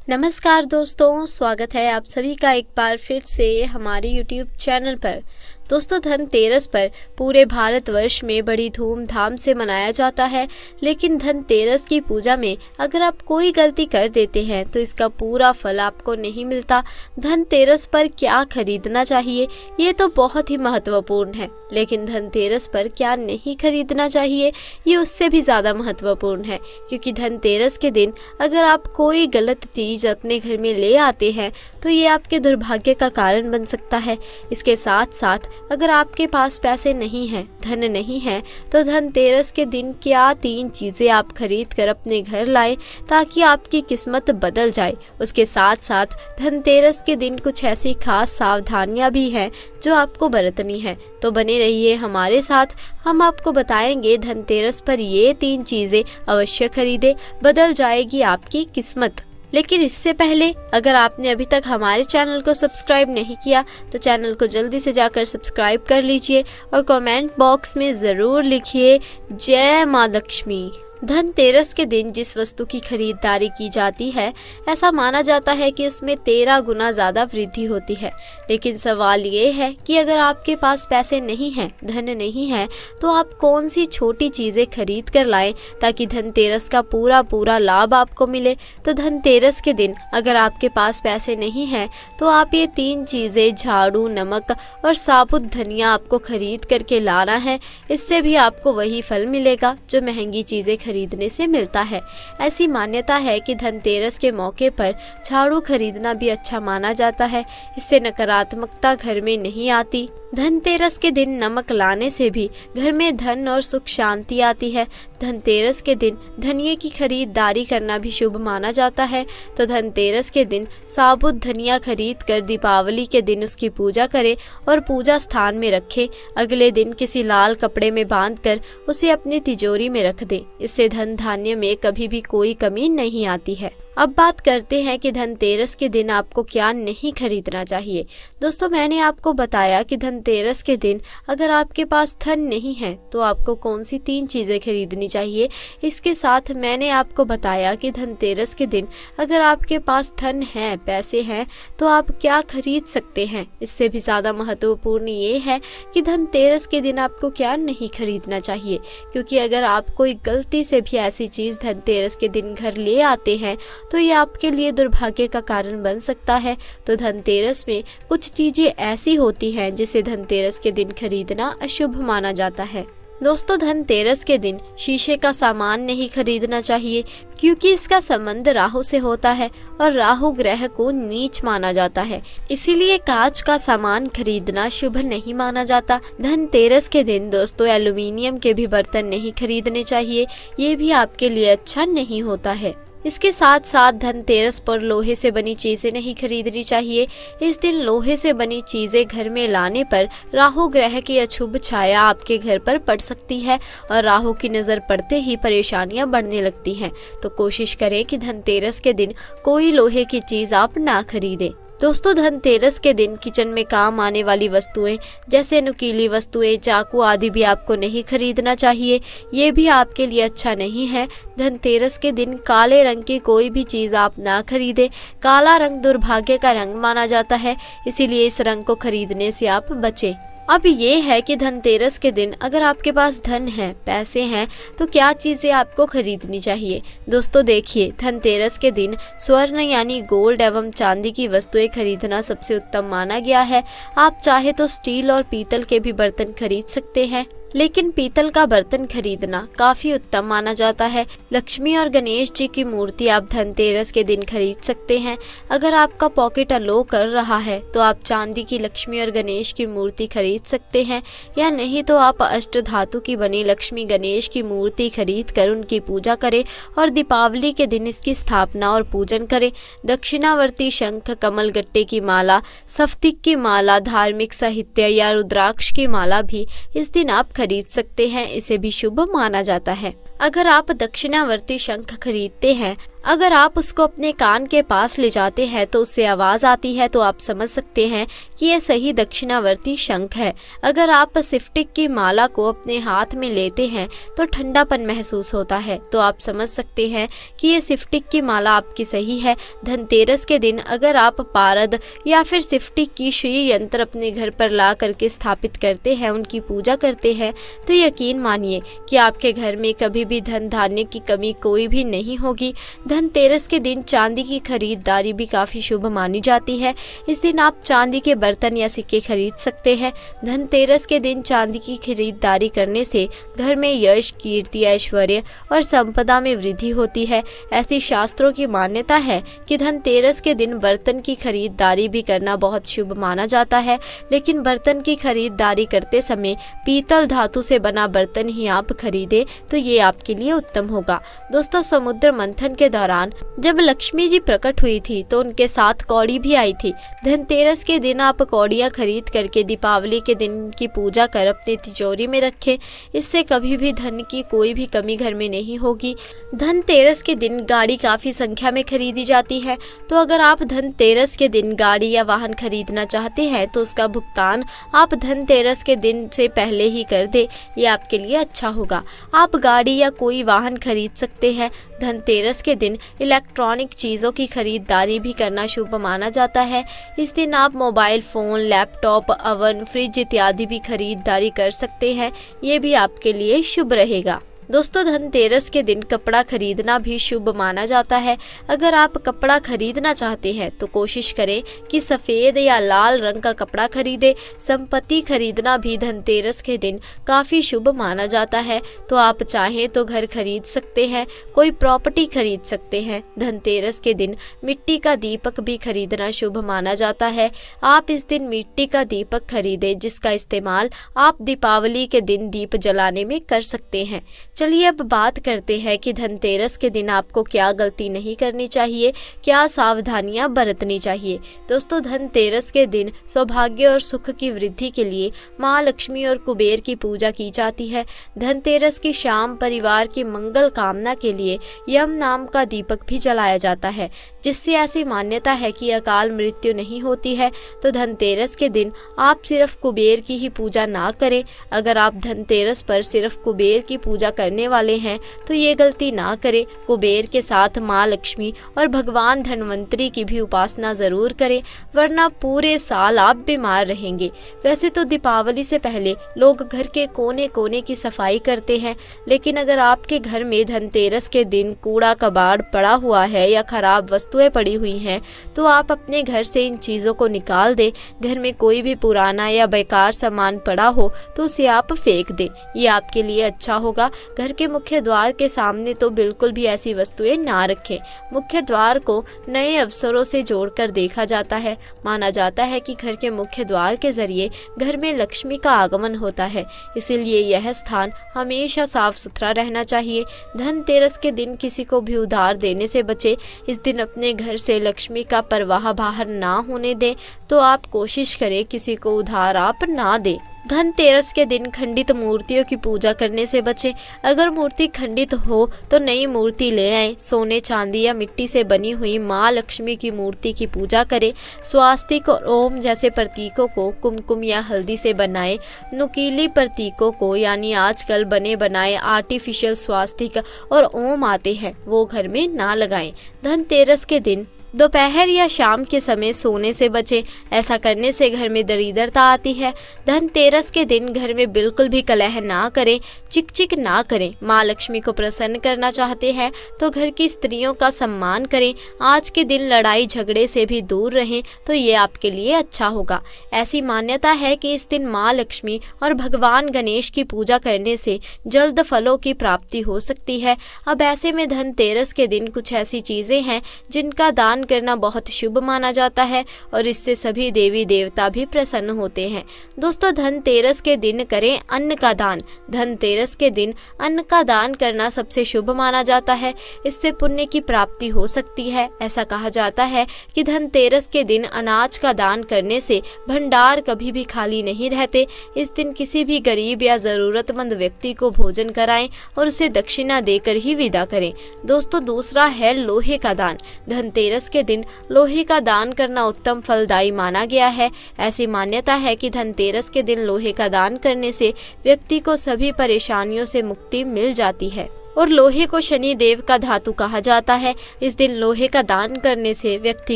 नमस्कार दोस्तों, स्वागत है आप सभी का एक बार फिर से हमारे YouTube चैनल पर। दोस्तों, धनतेरस पर पूरे भारतवर्ष में बड़ी धूमधाम से मनाया जाता है, लेकिन धनतेरस की पूजा में अगर आप कोई गलती कर देते हैं तो इसका पूरा फल आपको नहीं मिलता। धनतेरस पर क्या खरीदना चाहिए ये तो बहुत ही महत्वपूर्ण है, लेकिन धनतेरस पर क्या नहीं खरीदना चाहिए ये उससे भी ज़्यादा महत्वपूर्ण है, क्योंकि धनतेरस के दिन अगर आप कोई गलत चीज़ अपने घर में ले आते हैं तो ये आपके दुर्भाग्य का कारण बन सकता है। इसके साथ साथ अगर आपके पास पैसे नहीं हैं, धन नहीं है, तो धनतेरस के दिन क्या 3 चीज़ें आप खरीद कर अपने घर लाएं ताकि आपकी किस्मत बदल जाए। उसके साथ साथ धनतेरस के दिन कुछ ऐसी खास सावधानियां भी हैं जो आपको बरतनी है। तो बने रहिए हमारे साथ, हम आपको बताएंगे धनतेरस पर ये 3 चीज़ें अवश्य खरीदें, बदल जाएगी आपकी किस्मत। लेकिन इससे पहले अगर आपने अभी तक हमारे चैनल को सब्सक्राइब नहीं किया तो चैनल को जल्दी से जाकर सब्सक्राइब कर लीजिए और कमेंट बॉक्स में ज़रूर लिखिए जय माँ लक्ष्मी। धनतेरस के दिन जिस वस्तु की खरीदारी की जाती है, ऐसा माना जाता है कि उसमें 13 गुना ज़्यादा वृद्धि होती है। लेकिन सवाल ये है कि अगर आपके पास पैसे नहीं हैं, धन नहीं है, तो आप कौन सी छोटी चीज़ें खरीद कर लाएं ताकि धनतेरस का पूरा लाभ आपको मिले। तो धनतेरस के दिन अगर आपके पास पैसे नहीं हैं तो आप ये 3 चीज़ें झाड़ू, नमक और साबुत धनिया आपको खरीद करके लाना है। इससे भी आपको वही फल मिलेगा जो महंगी चीज़ें खरीदने से मिलता है। ऐसी मान्यता है कि धनतेरस के मौके पर झाड़ू खरीदना भी अच्छा माना जाता है, इससे नकारात्मकता घर में नहीं आती। धनतेरस के दिन नमक लाने से भी घर में धन और सुख शांति आती है। धनतेरस के दिन धनिये की खरीदारी करना भी शुभ माना जाता है। तो धनतेरस के दिन साबुत धनिया खरीद कर दीपावली के दिन उसकी पूजा करें और पूजा स्थान में रखें। अगले दिन किसी लाल कपड़े में बांधकर उसे अपनी तिजोरी में रख दें। इससे धन धान्य में कभी भी कोई कमी नहीं आती है। अब बात करते हैं कि धनतेरस के दिन आपको क्या नहीं खरीदना चाहिए। दोस्तों, मैंने आपको बताया कि धनतेरस के दिन अगर आपके पास धन नहीं है तो आपको कौन सी 3 चीज़ें खरीदनी चाहिए। इसके साथ मैंने आपको बताया कि धनतेरस के दिन अगर आपके पास धन है, पैसे हैं, तो आप क्या खरीद सकते हैं। इससे भी ज़्यादा महत्वपूर्ण ये है कि धनतेरस के दिन आपको क्या नहीं खरीदना चाहिए, क्योंकि अगर आप कोई गलती से भी ऐसी चीज़ धनतेरस के दिन घर ले आते हैं तो ये आपके लिए दुर्भाग्य का कारण बन सकता है। तो धनतेरस में कुछ चीजें ऐसी होती हैं जिसे धनतेरस के दिन खरीदना अशुभ माना जाता है। दोस्तों, धनतेरस के दिन शीशे का सामान नहीं खरीदना चाहिए, क्योंकि इसका संबंध राहु से होता है और राहु ग्रह को नीच माना जाता है। इसीलिए कांच का सामान खरीदना शुभ नहीं माना जाता। धनतेरस के दिन दोस्तों एल्युमिनियम के भी बर्तन नहीं खरीदने चाहिए, ये भी आपके लिए अच्छा नहीं होता है। इसके साथ साथ धनतेरस पर लोहे से बनी चीजें नहीं खरीदनी चाहिए। इस दिन लोहे से बनी चीजें घर में लाने पर राहु ग्रह की अशुभ छाया आपके घर पर पड़ सकती है और राहु की नजर पड़ते ही परेशानियां बढ़ने लगती हैं। तो कोशिश करें कि धनतेरस के दिन कोई लोहे की चीज आप ना खरीदें। दोस्तों, धनतेरस के दिन किचन में काम आने वाली वस्तुएं जैसे नुकीली वस्तुएं, चाकू आदि भी आपको नहीं खरीदना चाहिए, ये भी आपके लिए अच्छा नहीं है। धनतेरस के दिन काले रंग की कोई भी चीज़ आप ना खरीदें। काला रंग दुर्भाग्य का रंग माना जाता है, इसीलिए इस रंग को खरीदने से आप बचें। अब ये है कि धनतेरस के दिन अगर आपके पास धन है, पैसे हैं, तो क्या चीज़ें आपको खरीदनी चाहिए। दोस्तों देखिए, धनतेरस के दिन स्वर्ण यानी गोल्ड एवं चांदी की वस्तुएं खरीदना सबसे उत्तम माना गया है। आप चाहे तो स्टील और पीतल के भी बर्तन खरीद सकते हैं, लेकिन पीतल का बर्तन खरीदना काफी उत्तम माना जाता है। लक्ष्मी और गणेश जी की मूर्ति आप धनतेरस के दिन खरीद सकते हैं। अगर आपका पॉकेट अलो कर रहा है तो आप चांदी की लक्ष्मी और गणेश की मूर्ति खरीद सकते हैं, या नहीं तो आप अष्ट धातु की बनी लक्ष्मी गणेश की मूर्ति खरीद कर उनकी पूजा करें और दीपावली के दिन इसकी स्थापना और पूजन करें। दक्षिणावर्ती शंख, कमल गट्टे की माला, स्फटिक की माला, धार्मिक साहित्य या रुद्राक्ष की माला भी इस दिन आप खरीद सकते हैं, इसे भी शुभ माना जाता है। अगर आप दक्षिणावर्ती शंख खरीदते हैं, अगर आप उसको अपने कान के पास ले जाते हैं तो उससे आवाज़ आती है, तो आप समझ सकते हैं कि यह सही दक्षिणावर्ती शंख है। अगर आप सिफ्टिक की माला को अपने हाथ में लेते हैं तो ठंडापन महसूस होता है, तो आप समझ सकते हैं कि ये सिफ्टिक की माला आपकी सही है। धनतेरस के दिन अगर आप पारद या फिर सिफ्टिक की श्री यंत्र अपने घर पर ला करके स्थापित करते हैं, उनकी पूजा करते हैं, तो यकीन मानिए कि आपके घर में कभी भी धन धान्य की कमी कोई भी नहीं होगी। धनतेरस के दिन चांदी की खरीदारी भी काफ़ी शुभ मानी जाती है। इस दिन आप चांदी के बर्तन या सिक्के खरीद सकते हैं। धनतेरस के दिन चांदी की खरीदारी करने से घर में यश, कीर्ति, ऐश्वर्य और संपदा में वृद्धि होती है। ऐसी शास्त्रों की मान्यता है कि धनतेरस के दिन बर्तन की खरीदारी भी करना बहुत शुभ माना जाता है, लेकिन बर्तन की खरीदारी करते समय पीतल धातु से बना बर्तन ही आप खरीदें तो ये आपके लिए उत्तम होगा। दोस्तों, समुद्र मंथन के दौरान जब लक्ष्मी जी प्रकट हुई थी तो उनके साथ कौड़ी भी आई थी। धनतेरस के दिन आप कौड़ियाँ खरीद करके दीपावली के दिन की पूजा कर अपनी तिजोरी में रखें। इससे कभी भी धन की कोई भी कमी घर में नहीं होगी। धनतेरस के दिन गाड़ी काफ़ी संख्या में खरीदी जाती है, तो अगर आप धनतेरस के दिन गाड़ी या वाहन खरीदना चाहते हैं तो उसका भुगतान आप धनतेरस के दिन से पहले ही कर दे, ये आपके लिए अच्छा होगा। आप गाड़ी या कोई वाहन खरीद सकते हैं। धनतेरस के दिन इलेक्ट्रॉनिक चीज़ों की खरीदारी भी करना शुभ माना जाता है। इस दिन आप mobile phone, laptop, oven, fridge इत्यादि भी खरीदारी कर सकते हैं, ये भी आपके लिए शुभ रहेगा। दोस्तों, धनतेरस के दिन कपड़ा खरीदना भी शुभ माना जाता है। अगर आप कपड़ा खरीदना चाहते हैं तो कोशिश करें कि सफ़ेद या लाल रंग का कपड़ा खरीदें। संपत्ति खरीदना भी धनतेरस के दिन काफ़ी शुभ माना जाता है, तो आप चाहें तो घर खरीद सकते हैं, कोई प्रॉपर्टी खरीद सकते हैं। धनतेरस के दिन मिट्टी का दीपक भी खरीदना शुभ माना जाता है। आप इस दिन मिट्टी का दीपक खरीदें, जिसका इस्तेमाल आप दीपावली के दिन दीप जलाने में कर सकते हैं। चलिए अब बात करते हैं कि धनतेरस के दिन आपको क्या गलती नहीं करनी चाहिए, क्या सावधानियां बरतनी चाहिए। दोस्तों, धनतेरस के दिन सौभाग्य और सुख की वृद्धि के लिए माँ लक्ष्मी और कुबेर की पूजा की जाती है। धनतेरस की शाम परिवार की मंगल कामना के लिए यम नाम का दीपक भी जलाया जाता है, जिससे ऐसी मान्यता है कि अकाल मृत्यु नहीं होती है। तो धनतेरस के दिन आप सिर्फ कुबेर की ही पूजा ना करें। अगर आप धनतेरस पर सिर्फ कुबेर की पूजा करने वाले हैं तो ये गलती ना करें। कुबेर के साथ माँ लक्ष्मी और भगवान धन्वंतरी की भी उपासना ज़रूर करें, वरना पूरे साल आप बीमार रहेंगे। वैसे तो दीपावली से पहले लोग घर के कोने कोने की सफाई करते हैं, लेकिन अगर आपके घर में धनतेरस के दिन कूड़ा कबाड़ पड़ा हुआ है या खराब वस्तुएं पड़ी हुई हैं तो आप अपने घर से इन चीज़ों को निकाल दें। घर में कोई भी पुराना या बेकार सामान पड़ा हो तो उसे आप फेंक दें, ये आपके लिए अच्छा होगा। घर के मुख्य द्वार के सामने तो बिल्कुल भी ऐसी वस्तुएं ना रखें। मुख्य द्वार को नए अवसरों से जोड़कर देखा जाता है। माना जाता है कि घर के मुख्य द्वार के जरिए घर में लक्ष्मी का आगमन होता है, इसीलिए यह स्थान हमेशा साफ सुथरा रहना चाहिए। धनतेरस के दिन किसी को भी उधार देने से बचे। इस दिन अपने घर से लक्ष्मी का प्रवाह बाहर ना होने दें, तो आप कोशिश करें किसी को उधार आप ना दें। धनतेरस के दिन खंडित मूर्तियों की पूजा करने से बचें। अगर मूर्ति खंडित हो तो नई मूर्ति ले आएं। सोने, चांदी या मिट्टी से बनी हुई माँ लक्ष्मी की मूर्ति की पूजा करें। स्वास्तिक और ओम जैसे प्रतीकों को कुमकुम या हल्दी से बनाएं। नुकीली प्रतीकों को, यानी आजकल बने बनाए आर्टिफिशियल स्वास्तिक और ओम आते हैं, वो घर में ना लगाएं। धनतेरस के दिन दोपहर या शाम के समय सोने से बचें, ऐसा करने से घर में दरिद्रता आती है। धनतेरस के दिन घर में बिल्कुल भी कलह ना करें, चिक ना करें। माँ लक्ष्मी को प्रसन्न करना चाहते हैं तो घर की स्त्रियों का सम्मान करें। आज के दिन लड़ाई झगड़े से भी दूर रहें, तो ये आपके लिए अच्छा होगा। ऐसी मान्यता है कि इस दिन माँ लक्ष्मी और भगवान गणेश की पूजा करने से जल्द फलों की प्राप्ति हो सकती है। अब ऐसे में धनतेरस के दिन कुछ ऐसी चीज़ें हैं जिनका दान दान करना बहुत शुभ माना जाता है और इससे सभी देवी देवता भी प्रसन्न होते हैं। दोस्तों, धनतेरस के दिन करें अन्न का दान। धनतेरस के दिन अन्न का दान करना सबसे शुभ माना जाता है। इससे पुण्य की प्राप्ति हो सकती है। ऐसा कहा जाता है कि धनतेरस के दिन अनाज का दान करने से भंडार कभी भी खाली नहीं रहते। इस दिन किसी भी गरीब या जरूरतमंद व्यक्ति को भोजन कराएं और उसे दक्षिणा देकर ही विदा करें। दोस्तों, दूसरा है लोहे का दान। धनतेरस के दिन लोहे का दान करना उत्तम फलदायी माना गया है। ऐसी मान्यता है कि धनतेरस के दिन लोहे का दान करने से व्यक्ति को सभी परेशानियों से मुक्ति मिल जाती है। और लोहे को शनि देव का धातु कहा जाता है। इस दिन लोहे का दान करने से व्यक्ति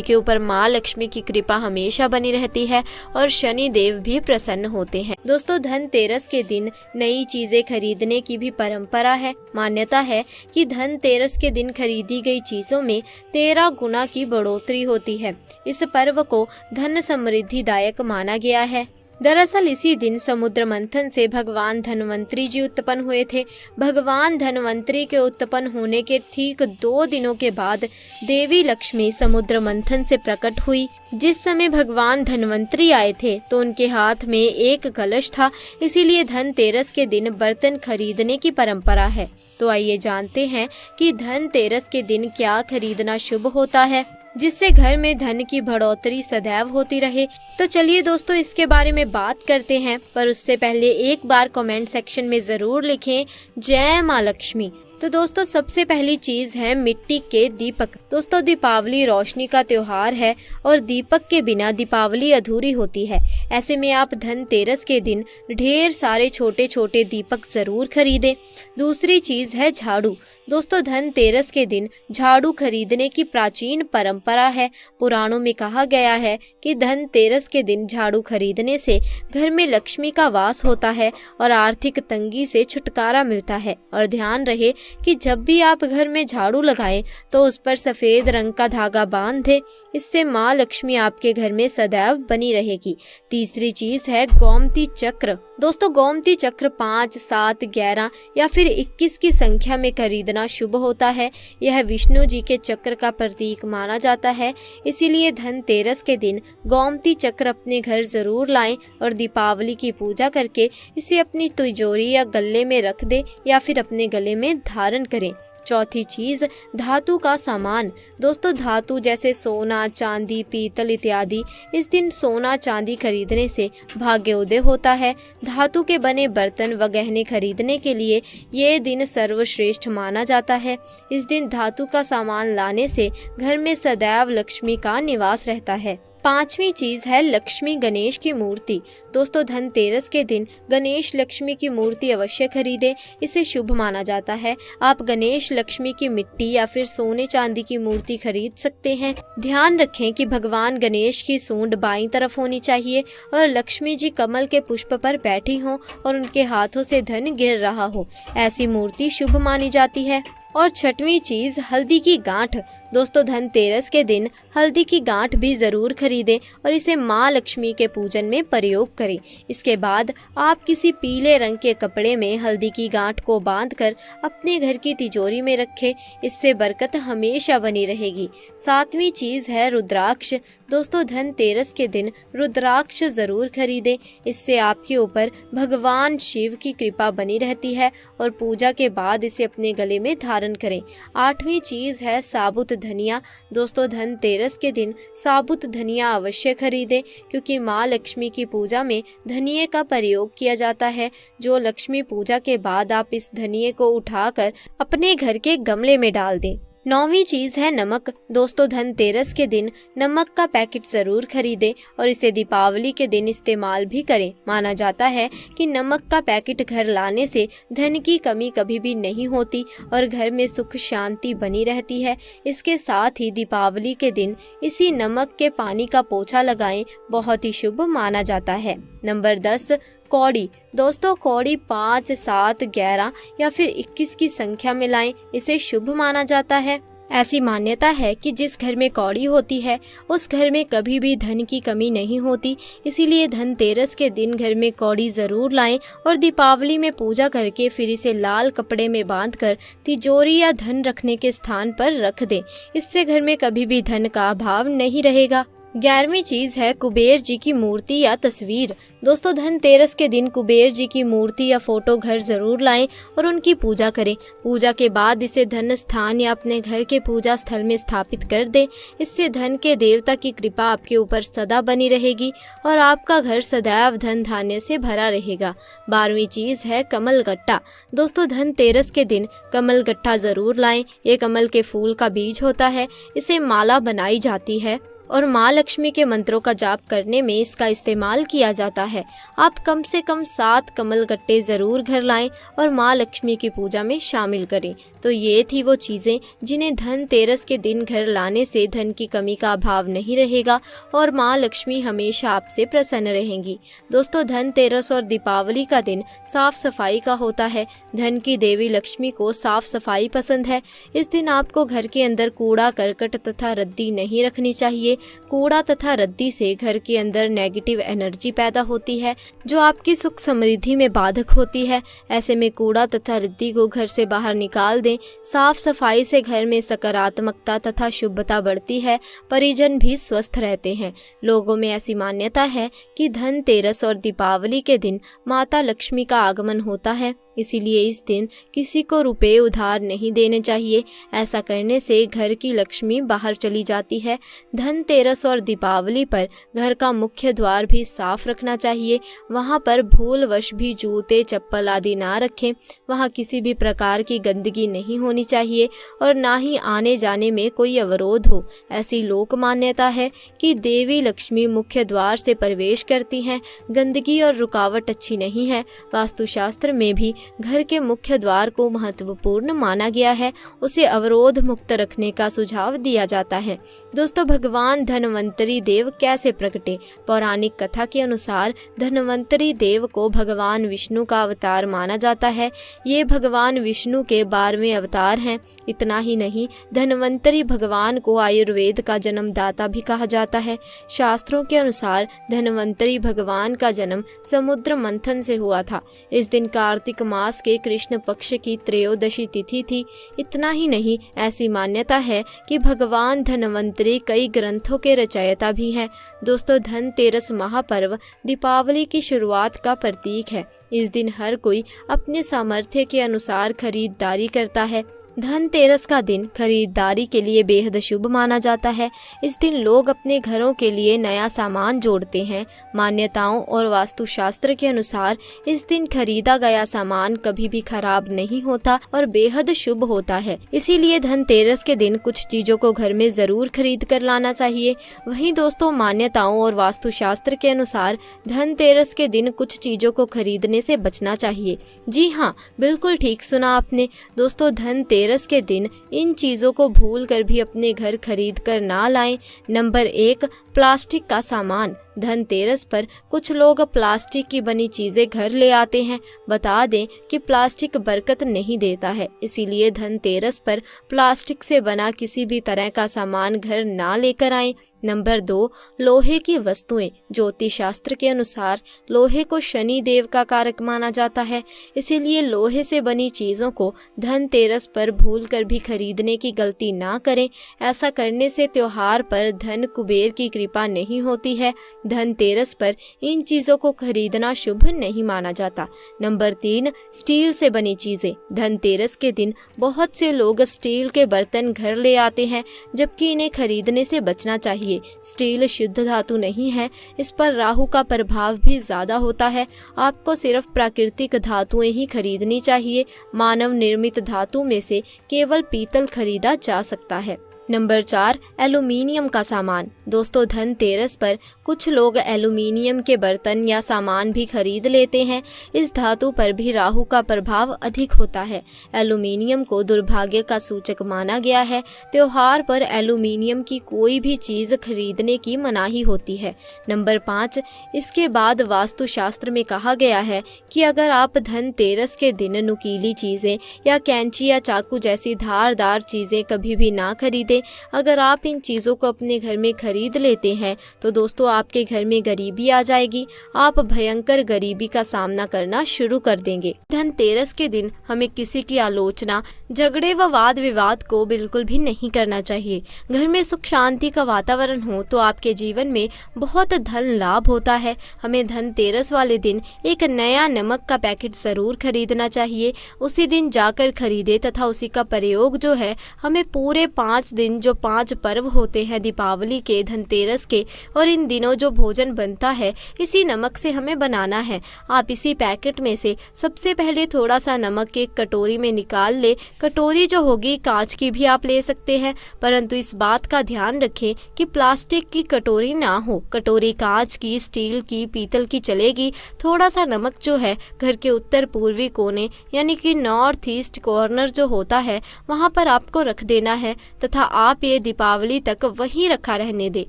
के ऊपर माँ लक्ष्मी की कृपा हमेशा बनी रहती है और शनि देव भी प्रसन्न होते हैं। दोस्तों, धनतेरस के दिन नई चीजें खरीदने की भी परंपरा है। मान्यता है कि धनतेरस के दिन खरीदी गई चीजों में 13 गुना की बढ़ोतरी होती है। इस पर्व को धन समृद्धिदायक माना गया है। दरअसल इसी दिन समुद्र मंथन से भगवान धन्वंतरी जी उत्पन्न हुए थे। भगवान धन्वंतरी के उत्पन्न होने के ठीक 2 दिनों के बाद देवी लक्ष्मी समुद्र मंथन से प्रकट हुई। जिस समय भगवान धन्वंतरी आए थे तो उनके हाथ में एक कलश था। इसीलिए धनतेरस के दिन बर्तन खरीदने की परंपरा है। तो आइए जानते हैं कि धनतेरस के दिन क्या खरीदना शुभ होता है जिससे घर में धन की बढ़ोतरी सदैव होती रहे। तो चलिए दोस्तों, इसके बारे में बात करते हैं, पर उससे पहले एक बार कमेंट सेक्शन में जरूर लिखें जय माँ लक्ष्मी। तो दोस्तों, सबसे पहली चीज है मिट्टी के दीपक। दोस्तों, दीपावली रोशनी का त्योहार है और दीपक के बिना दीपावली अधूरी होती है। ऐसे में आप धनतेरस के दिन ढेर सारे छोटे छोटे दीपक जरूर खरीदें। दूसरी चीज है झाड़ू। दोस्तों, धनतेरस के दिन झाड़ू खरीदने की प्राचीन परंपरा है। पुराणों में कहा गया है कि धनतेरस के दिन झाड़ू खरीदने से घर में लक्ष्मी का वास होता है और आर्थिक तंगी से छुटकारा मिलता है। और ध्यान रहे कि जब भी आप घर में झाड़ू लगाएं तो उस पर सफेद रंग का धागा बांध दें। इससे माँ लक्ष्मी आपके घर में सदैव बनी रहेगी। तीसरी चीज है गोमती चक्र। दोस्तों, गोमती चक्र 5, 7, 11 या फिर 21 की संख्या में खरीदना शुभ होता है। यह विष्णु जी के चक्र का प्रतीक माना जाता है। इसीलिए धनतेरस के दिन गोमती चक्र अपने घर जरूर लाएं और दीपावली की पूजा करके इसे अपनी तिजोरी या गले में रख दें या फिर अपने गले में धारण करें। चौथी चीज धातु का सामान। दोस्तों, धातु जैसे सोना, चांदी, पीतल इत्यादि, इस दिन सोना चांदी खरीदने से भाग्योदय होता है। धातु के बने बर्तन व गहने खरीदने के लिए ये दिन सर्वश्रेष्ठ माना जाता है। इस दिन धातु का सामान लाने से घर में सदैव लक्ष्मी का निवास रहता है। पांचवी चीज है लक्ष्मी गणेश की मूर्ति। दोस्तों, धनतेरस के दिन गणेश लक्ष्मी की मूर्ति अवश्य खरीदें। इसे शुभ माना जाता है। आप गणेश लक्ष्मी की मिट्टी या फिर सोने चांदी की मूर्ति खरीद सकते हैं। ध्यान रखें कि भगवान गणेश की सूंड बाईं तरफ होनी चाहिए और लक्ष्मी जी कमल के पुष्प पर बैठी हों और उनके हाथों से धन गिर रहा हो। ऐसी मूर्ति शुभ मानी जाती है। और छठवीं चीज हल्दी की गांठ। दोस्तों, धनतेरस के दिन हल्दी की गांठ भी जरूर खरीदें और इसे माँ लक्ष्मी के पूजन में प्रयोग करें। इसके बाद आप किसी पीले रंग के कपड़े में हल्दी की गांठ को बांधकर अपने घर की तिजोरी में रखें। इससे बरकत हमेशा बनी रहेगी। सातवीं चीज है रुद्राक्ष। दोस्तों, धनतेरस के दिन रुद्राक्ष जरूर खरीदें। इससे आपके ऊपर भगवान शिव की कृपा बनी रहती है और पूजा के बाद इसे अपने गले में धारण करें। आठवीं चीज है साबुत धनिया। दोस्तों, धनतेरस के दिन साबुत धनिया अवश्य खरीदें क्योंकि माँ लक्ष्मी की पूजा में धनिये का प्रयोग किया जाता है। जो लक्ष्मी पूजा के बाद आप इस धनिये को उठाकर अपने घर के गमले में डाल दें। नौवीं चीज है नमक। दोस्तों, धनतेरस के दिन नमक का पैकेट जरूर खरीदें और इसे दीपावली के दिन इस्तेमाल भी करें। माना जाता है कि नमक का पैकेट घर लाने से धन की कमी कभी भी नहीं होती और घर में सुख शांति बनी रहती है। इसके साथ ही दीपावली के दिन इसी नमक के पानी का पोछा लगाएं, बहुत ही शुभ माना जाता है। नंबर 10 कौड़ी। दोस्तों, कौड़ी 5, 7, 11 या फिर 21 की संख्या में लाएं। इसे शुभ माना जाता है। ऐसी मान्यता है कि जिस घर में कौड़ी होती है उस घर में कभी भी धन की कमी नहीं होती। इसीलिए धनतेरस के दिन घर में कौड़ी ज़रूर लाएं और दीपावली में पूजा करके फिर इसे लाल कपड़े में बांधकर तिजोरी या धन रखने के स्थान पर रख दें। इससे घर में कभी भी धन का अभाव नहीं रहेगा। 11वीं चीज है कुबेर जी की मूर्ति या तस्वीर। दोस्तों, धनतेरस के दिन कुबेर जी की मूर्ति या फोटो घर जरूर लाएं और उनकी पूजा करें। पूजा के बाद इसे धन स्थान या अपने घर के पूजा स्थल में स्थापित कर दें। इससे धन के देवता की कृपा आपके ऊपर सदा बनी रहेगी और आपका घर सदैव धन धान्य से भरा रहेगा। 12वीं चीज है कमल गट्टा। दोस्तों, धनतेरस के दिन कमल गट्टा जरूर लाएं। ये कमल के फूल का बीज होता है। इसे माला बनाई जाती है और माँ लक्ष्मी के मंत्रों का जाप करने में इसका इस्तेमाल किया जाता है। आप कम से कम 7 कमल गट्टे ज़रूर घर लाएं और माँ लक्ष्मी की पूजा में शामिल करें। तो ये थी वो चीज़ें जिन्हें धनतेरस के दिन घर लाने से धन की कमी का अभाव नहीं रहेगा और माँ लक्ष्मी हमेशा आपसे प्रसन्न रहेंगी। दोस्तों, धनतेरस और दीपावली का दिन साफ सफाई का होता है। धन की देवी लक्ष्मी को साफ सफाई पसंद है। इस दिन आपको घर के अंदर कूड़ा करकट तथा रद्दी नहीं रखनी चाहिए। कूड़ा तथा रद्दी से घर के अंदर नेगेटिव एनर्जी पैदा होती है जो आपकी सुख समृद्धि में बाधक होती है। ऐसे में कूड़ा तथा रद्दी को घर से बाहर निकाल दें। साफ सफाई से घर में सकारात्मकता तथा शुभता बढ़ती है। परिजन भी स्वस्थ रहते हैं। लोगों में ऐसी मान्यता है कि धनतेरस और दीपावली के दिन माता लक्ष्मी का आगमन होता है। इसीलिए इस दिन किसी को रुपए उधार नहीं देने चाहिए। ऐसा करने से घर की लक्ष्मी बाहर चली जाती है। धनतेरस और दीपावली पर घर का मुख्य द्वार भी साफ रखना चाहिए। वहां पर भूलवश भी जूते चप्पल आदि ना रखें। वहां किसी भी प्रकार की गंदगी नहीं होनी चाहिए और ना ही आने जाने में कोई अवरोध हो। ऐसी लोक मान्यता है कि देवी लक्ष्मी मुख्य द्वार से प्रवेश करती हैं। गंदगी और रुकावट अच्छी नहीं है। वास्तुशास्त्र में भी घर के मुख्य द्वार को महत्वपूर्ण माना गया है। उसे अवरोध मुक्त रखने का सुझाव दिया जाता है। दोस्तों, भगवान धनवंतरी देव कैसे प्रकटे? पौराणिक कथा के अनुसार धनवंतरी देव को भगवान विष्णु का अवतार माना जाता है। ये भगवान विष्णु के 12वें अवतार हैं। इतना ही नहीं, धनवंतरी भगवान को आयुर्वेद का जन्मदाता भी कहा जाता है। शास्त्रों के अनुसार धनवंतरी भगवान का जन्म समुद्र मंथन से हुआ था। इस दिन कार्तिक मास के कृष्ण पक्ष की त्रयोदशी तिथि थी। इतना ही नहीं, ऐसी मान्यता है कि भगवान धनवंतरी कई ग्रंथों के रचयिता भी हैं। दोस्तों, धनतेरस महापर्व दीपावली की शुरुआत का प्रतीक है। इस दिन हर कोई अपने सामर्थ्य के अनुसार खरीदारी करता है। धनतेरस का दिन खरीदारी के लिए बेहद शुभ माना जाता है। इस दिन लोग अपने घरों के लिए नया सामान जोड़ते हैं। मान्यताओं और वास्तुशास्त्र के अनुसार इस दिन खरीदा गया सामान कभी भी खराब नहीं होता और बेहद शुभ होता है। इसीलिए धनतेरस के दिन कुछ चीजों को घर में जरूर खरीद कर लाना चाहिए। वहीं दोस्तों, मान्यताओं और वास्तुशास्त्र के अनुसार धनतेरस के दिन कुछ चीजों को खरीदने से बचना चाहिए। जी हाँ, बिल्कुल ठीक सुना आपने। दोस्तों, धनतेरस के दिन इन चीजों को भूल कर भी अपने घर खरीद कर ना लाएं। नंबर 1, प्लास्टिक का सामान। धनतेरस पर कुछ लोग प्लास्टिक की बनी चीजें घर ले आते हैं। बता दें कि प्लास्टिक बरकत नहीं देता है। इसीलिए धनतेरस पर प्लास्टिक से बना किसी भी तरह का सामान घर ना लेकर आएं। नंबर 2, लोहे की वस्तुएं। ज्योतिष शास्त्र के अनुसार लोहे को शनि देव का कारक माना जाता है। इसीलिए लोहे से बनी चीजों को धनतेरस पर भूल कर भी खरीदने की गलती ना करें। ऐसा करने से त्योहार पर धन कुबेर की कृपा नहीं होती है। धनतेरस पर इन चीजों को खरीदना शुभ नहीं माना जाता। नंबर 3, स्टील से बनी चीजें। धनतेरस के दिन बहुत से लोग स्टील के बर्तन घर ले आते हैं, जबकि इन्हें खरीदने से बचना चाहिए। स्टील शुद्ध धातु नहीं है। इस पर राहु का प्रभाव भी ज्यादा होता है। आपको सिर्फ प्राकृतिक धातुएं ही खरीदनी चाहिए। मानव निर्मित धातु में से केवल पीतल खरीदा जा सकता है। नंबर 4, एल्यूमीनियम का सामान। दोस्तों, धनतेरस पर कुछ लोग एल्यूमीनियम के बर्तन या सामान भी खरीद लेते हैं। इस धातु पर भी राहु का प्रभाव अधिक होता है। एल्यूमीनियम को दुर्भाग्य का सूचक माना गया है। त्योहार पर एल्यूमीनियम की कोई भी चीज खरीदने की मनाही होती है। नंबर 5, इसके बाद वास्तुशास्त्र में कहा गया है कि अगर आप धनतेरस के दिन नुकीली चीजें या कैंची या चाकू जैसी धारदार चीजें कभी भी ना खरीदें। अगर आप इन चीजों को अपने घर में खरीद लेते हैं तो दोस्तों आपके घर में गरीबी आ जाएगी। आप भयंकर गरीबी का सामना करना शुरू कर देंगे। धनतेरस के दिन हमें किसी की आलोचना, झगड़े व वाद विवाद को बिल्कुल भी नहीं करना चाहिए। घर में सुख शांति का वातावरण हो तो आपके जीवन में बहुत धन लाभ होता है। हमें धनतेरस वाले दिन एक नया नमक का पैकेट जरूर खरीदना चाहिए। उसी दिन जाकर खरीदे तथा उसी का प्रयोग जो है हमें पूरे 5 दिन, जो 5 पर्व होते हैं दीपावली के, धनतेरस के, और इन दिनों जो भोजन बनता है इसी नमक से हमें बनाना है। आप इसी पैकेट में से सबसे पहले थोड़ा सा नमक एक कटोरी में निकाल ले। कटोरी जो होगी कांच की भी आप ले सकते हैं, परंतु इस बात का ध्यान रखें कि प्लास्टिक की कटोरी ना हो। कटोरी कांच की, स्टील की, पीतल की चलेगी। थोड़ा सा नमक जो है घर के उत्तर पूर्वी कोने यानी कि नॉर्थ ईस्ट कॉर्नर जो होता है वहाँ पर आपको रख देना है तथा आप ये दीपावली तक वहीं रखा रहने दें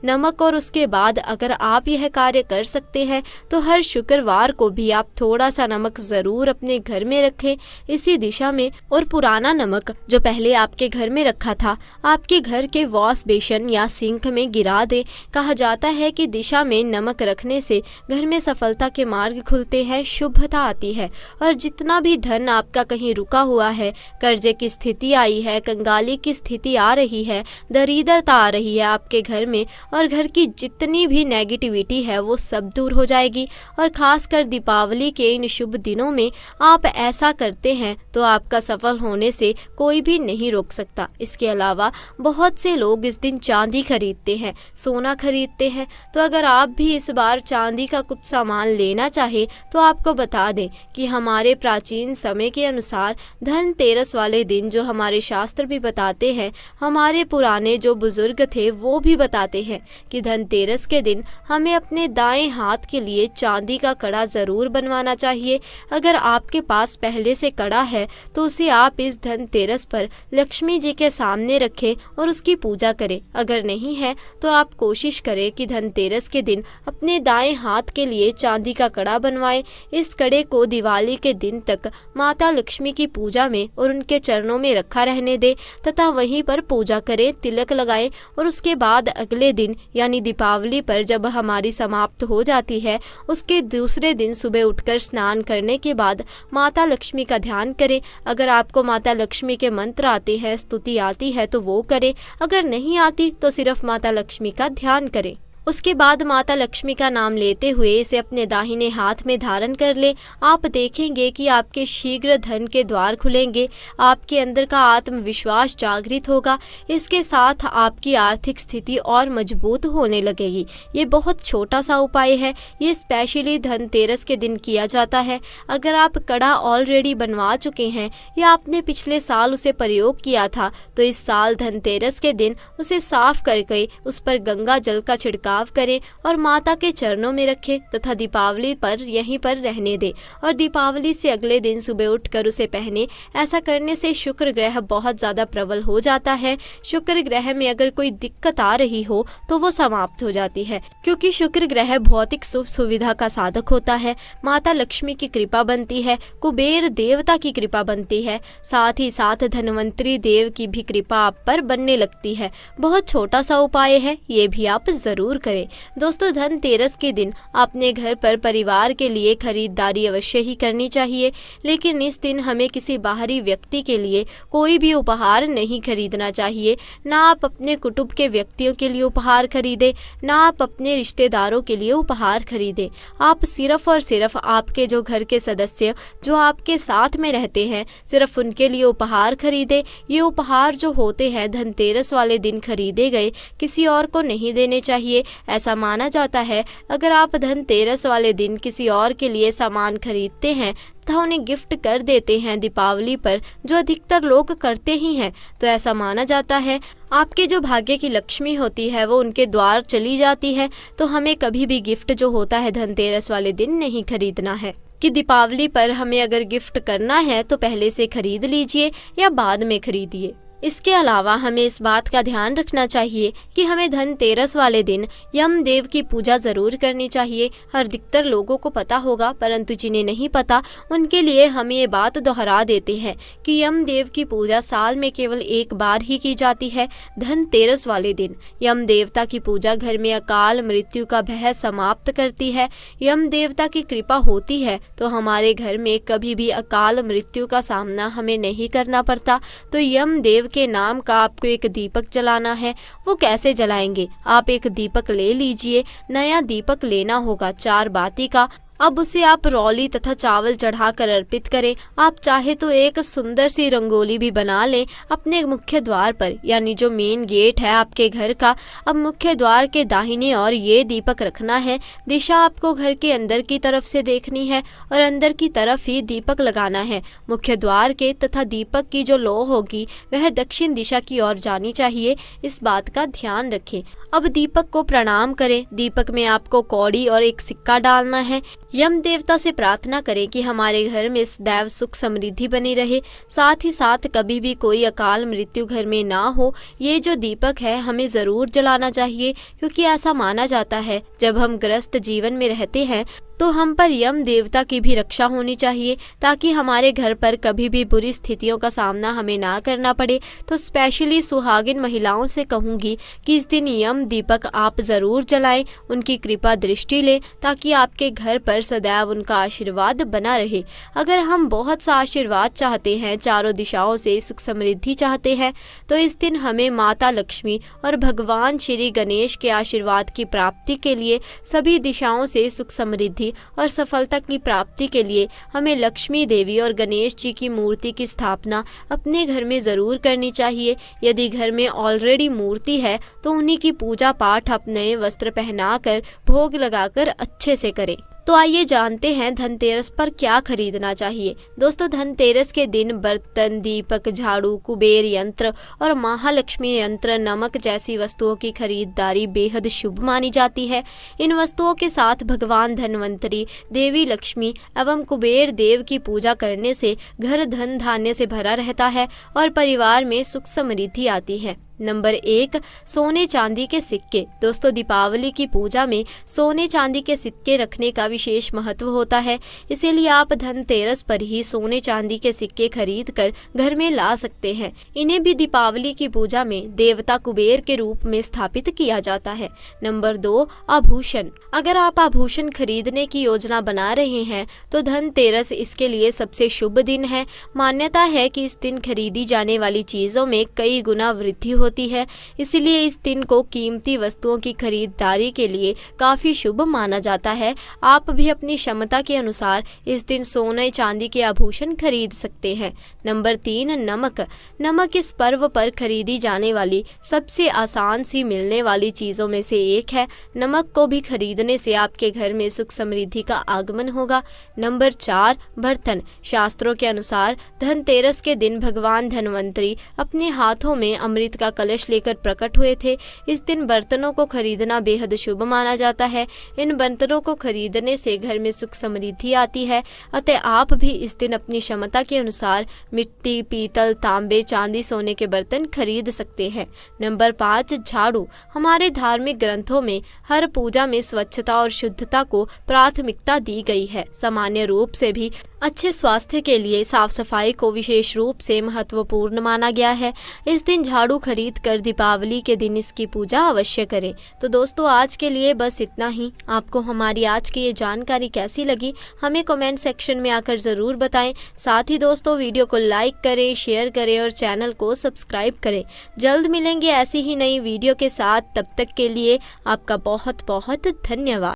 नमक। और उसके बाद अगर आप यह कार्य कर सकते हैं तो हर शुक्रवार को भी आप थोड़ा सा नमक ज़रूर अपने घर में रखें इसी दिशा में। और पुराना नमक जो पहले आपके घर में रखा था आपके घर के वॉश बेसन या सिंक में गिरा दे। कहा जाता है कि दिशा में नमक रखने से घर में सफलता के मार्ग खुलते हैं, शुभता आती है और जितना भी धन आपका कहीं रुका हुआ है, कर्जे की स्थिति आई है, कंगाली की स्थिति आ रही है, दरिद्रता आ रही है आपके घर में और घर की जितनी भी नेगेटिविटी है वो सब दूर हो जाएगी। और खासकर दीपावली के इन शुभ दिनों में आप ऐसा करते हैं तो आपका सफल होने से कोई भी नहीं रोक सकता। इसके अलावा बहुत से लोग इस दिन चांदी खरीदते हैं, सोना खरीदते हैं। तो अगर आप भी इस बार चांदी का कुछ सामान लेना चाहें तो आपको बता दें कि हमारे प्राचीन समय के अनुसार धनतेरस वाले दिन जो हमारे शास्त्र भी बताते हैं, हमारे पुराने जो बुजुर्ग थे वो भी बताते हैं कि धनतेरस के दिन हमें अपने दाएं हाथ के लिए चांदी का कड़ा ज़रूर बनवाना चाहिए। अगर आपके पास पहले से कड़ा है तो उसे आप इस धनतेरस पर लक्ष्मी जी के सामने रखें और उसकी पूजा करें। अगर नहीं है तो आप कोशिश करें कि धनतेरस के दिन अपने दाएं हाथ के लिए चांदी का कड़ा बनवाएं। इस कड़े को दिवाली के दिन तक माता लक्ष्मी की पूजा में और उनके चरणों में रखा रहने दें तथा वहीं पर पूजा करें, तिलक लगाएं और उसके बाद अगले दिन यानी दीपावली पर जब हमारी समाप्त हो जाती है उसके दूसरे दिन सुबह उठकर स्नान करने के बाद माता लक्ष्मी का ध्यान करें। अगर आपको माता लक्ष्मी के मंत्र आते हैं, स्तुति आती है तो वो करें। अगर नहीं आती तो सिर्फ माता लक्ष्मी का ध्यान करें। उसके बाद माता लक्ष्मी का नाम लेते हुए इसे अपने दाहिने हाथ में धारण कर ले। आप देखेंगे कि आपके शीघ्र धन के द्वार खुलेंगे, आपके अंदर का आत्मविश्वास जागृत होगा। इसके साथ आपकी आर्थिक स्थिति और मजबूत होने लगेगी। ये बहुत छोटा सा उपाय है, ये स्पेशली धनतेरस के दिन किया जाता है। अगर आप कड़ा ऑलरेडी बनवा चुके हैं या आपने पिछले साल उसे प्रयोग किया था तो इस साल धनतेरस के दिन उसे साफ करके उस पर गंगा जल का छिड़काव करें और माता के चरणों में रखें तथा दीपावली पर यहीं पर रहने दें और दीपावली से अगले दिन सुबह उठकर उसे पहने। ऐसा करने से शुक्र ग्रह बहुत ज़्यादा प्रबल हो जाता है। शुक्र ग्रह में अगर कोई दिक्कत आ रही हो तो वो समाप्त हो जाती है, क्योंकि शुक्र ग्रह भौतिक सुख सुविधा का साधक होता है। माता लक्ष्मी की कृपा बनती है, कुबेर देवता की कृपा बनती है, साथ ही साथ धनवंतरी देव की भी कृपा आप पर बनने लगती है। बहुत छोटा सा उपाय है, ये भी आप जरूर करें। दोस्तों, धनतेरस के दिन अपने घर पर परिवार के लिए खरीदारी अवश्य ही करनी चाहिए, लेकिन इस दिन हमें किसी बाहरी व्यक्ति के लिए कोई भी उपहार नहीं खरीदना चाहिए। ना आप अपने कुटुंब के व्यक्तियों के लिए उपहार खरीदें, ना आप अपने रिश्तेदारों के लिए उपहार खरीदें। आप सिर्फ और सिर्फ आपके जो घर के सदस्य जो आपके साथ में रहते हैं सिर्फ उनके लिए उपहार खरीदें। ये उपहार जो होते हैं धनतेरस वाले दिन खरीदे गए, किसी और को नहीं देने चाहिए। ऐसा माना जाता है अगर आप धनतेरस वाले दिन किसी और के लिए सामान खरीदते हैं तथा उन्हें गिफ्ट कर देते हैं दीपावली पर, जो अधिकतर लोग करते ही हैं। तो ऐसा माना जाता है आपके जो भाग्य की लक्ष्मी होती है वो उनके द्वार चली जाती है। तो हमें कभी भी गिफ्ट जो होता है धनतेरस वाले दिन नहीं खरीदना है कि दीपावली पर हमें अगर गिफ्ट करना है तो पहले से खरीद लीजिए या बाद में खरीदिए। इसके अलावा हमें इस बात का ध्यान रखना चाहिए कि हमें धनतेरस वाले दिन यमदेव की पूजा ज़रूर करनी चाहिए। अधिकतर लोगों को पता होगा, परंतु जिन्हें नहीं पता उनके लिए हम ये बात दोहरा देते हैं कि यमदेव की पूजा साल में केवल एक बार ही की जाती है, धनतेरस वाले दिन। यम देवता की पूजा घर में अकाल मृत्यु का भय समाप्त करती है। यम देवता की कृपा होती है तो हमारे घर में कभी भी अकाल मृत्यु का सामना हमें नहीं करना पड़ता। तो यमदेव के नाम का आपको एक दीपक जलाना है। वो कैसे जलाएंगे? आप एक दीपक ले लीजिए, नया दीपक लेना होगा 4 बाती का। अब उसे आप रौली तथा चावल चढ़ाकर अर्पित करें। आप चाहे तो एक सुंदर सी रंगोली भी बना लें अपने मुख्य द्वार पर, यानी जो मेन गेट है आपके घर का। अब मुख्य द्वार के दाहिने ओर ये दीपक रखना है। दिशा आपको घर के अंदर की तरफ से देखनी है और अंदर की तरफ ही दीपक लगाना है मुख्य द्वार के, तथा दीपक की जो लौ होगी वह दक्षिण दिशा की ओर जानी चाहिए। इस बात का ध्यान रखें। अब दीपक को प्रणाम करें। दीपक में आपको कौड़ी और एक सिक्का डालना है। यम देवता से प्रार्थना करें कि हमारे घर में सदैव सुख समृद्धि बनी रहे, साथ ही साथ कभी भी कोई अकाल मृत्यु घर में ना हो। ये जो दीपक है हमें ज़रूर जलाना चाहिए, क्योंकि ऐसा माना जाता है जब हम ग्रस्त जीवन में रहते हैं तो हम पर यम देवता की भी रक्षा होनी चाहिए, ताकि हमारे घर पर कभी भी बुरी स्थितियों का सामना हमें ना करना पड़े। तो स्पेशली सुहागिन महिलाओं से कहूँगी कि इस दिन यम दीपक आप ज़रूर जलाएं, उनकी कृपा दृष्टि लें, ताकि आपके घर पर सदैव उनका आशीर्वाद बना रहे। अगर हम बहुत सा आशीर्वाद चाहते हैं, चारों दिशाओं से सुख समृद्धि चाहते हैं, तो इस दिन हमें माता लक्ष्मी और भगवान श्री गणेश के आशीर्वाद की प्राप्ति के लिए, सभी दिशाओं से सुख समृद्धि और सफलता की प्राप्ति के लिए हमें लक्ष्मी देवी और गणेश जी की मूर्ति की स्थापना अपने घर में ज़रूर करनी चाहिए। यदि घर में ऑलरेडी मूर्ति है तो उन्हीं की पूजा पाठ आप नए वस्त्र पहनाकर भोग लगाकर अच्छे से करें। तो आइए जानते हैं धनतेरस पर क्या खरीदना चाहिए। दोस्तों, धनतेरस के दिन बर्तन, दीपक, झाड़ू, कुबेर यंत्र और महालक्ष्मी यंत्र, नमक जैसी वस्तुओं की खरीदारी बेहद शुभ मानी जाती है। इन वस्तुओं के साथ भगवान धन्वंतरी, देवी लक्ष्मी एवं कुबेर देव की पूजा करने से घर धन धान्य से भरा रहता है और परिवार में सुख समृद्धि आती है। नंबर 1, सोने चांदी के सिक्के। दोस्तों, दीपावली की पूजा में सोने चांदी के सिक्के रखने का विशेष महत्व होता है, इसीलिए आप धनतेरस पर ही सोने चांदी के सिक्के खरीद कर घर में ला सकते हैं। इन्हें भी दीपावली की पूजा में देवता कुबेर के रूप में स्थापित किया जाता है। नंबर 2, आभूषण। अगर आप आभूषण खरीदने की योजना बना रहे हैं तो धनतेरस इसके लिए सबसे शुभ दिन है। मान्यता है कि इस दिन खरीदी जाने वाली चीजों में कई गुना वृद्धि होती है, इसलिए इस दिन को कीमती वस्तुओं की खरीदारी के लिए काफी शुभ माना जाता है। आप भी अपनी क्षमता के अनुसार इस दिन सोने चांदी के आभूषण खरीद सकते हैं। नंबर 3, नमक। नमक इस पर्व पर खरीदी जाने वाली सबसे आसान सी मिलने वाली चीजों में से एक है। नमक को भी खरीदने से आपके घर में सुख समृद्धि का आगमन होगा। नंबर 4, बर्तन। शास्त्रों के अनुसार धनतेरस के दिन भगवान धन्वंतरी अपने हाथों में अमृत का कलश लेकर प्रकट हुए थे। इस दिन बर्तनों को खरीदना बेहद शुभ माना जाता है। इन बर्तनों को खरीदने से घर में सुख समृद्धि आती है। अतः आप भी इस दिन अपनी क्षमता के अनुसार मिट्टी, पीतल, तांबे, चांदी, सोने के बर्तन खरीद सकते हैं। नंबर 5, झाड़ू। हमारे धार्मिक ग्रंथों में हर पूजा में स्वच्छता और शुद्धता को प्राथमिकता दी गई है। सामान्य रूप से भी अच्छे स्वास्थ्य के लिए साफ सफाई को विशेष रूप से महत्वपूर्ण माना गया है। इस दिन झाड़ू खरीद कर दीपावली के दिन इसकी पूजा अवश्य करें। तो दोस्तों, आज के लिए बस इतना ही। आपको हमारी आज की ये जानकारी कैसी लगी हमें कमेंट सेक्शन में आकर ज़रूर बताएं। साथ ही दोस्तों, वीडियो को लाइक करें, शेयर करें और चैनल को सब्सक्राइब करें। जल्द मिलेंगे ऐसी ही नई वीडियो के साथ। तब तक के लिए आपका बहुत बहुत धन्यवाद।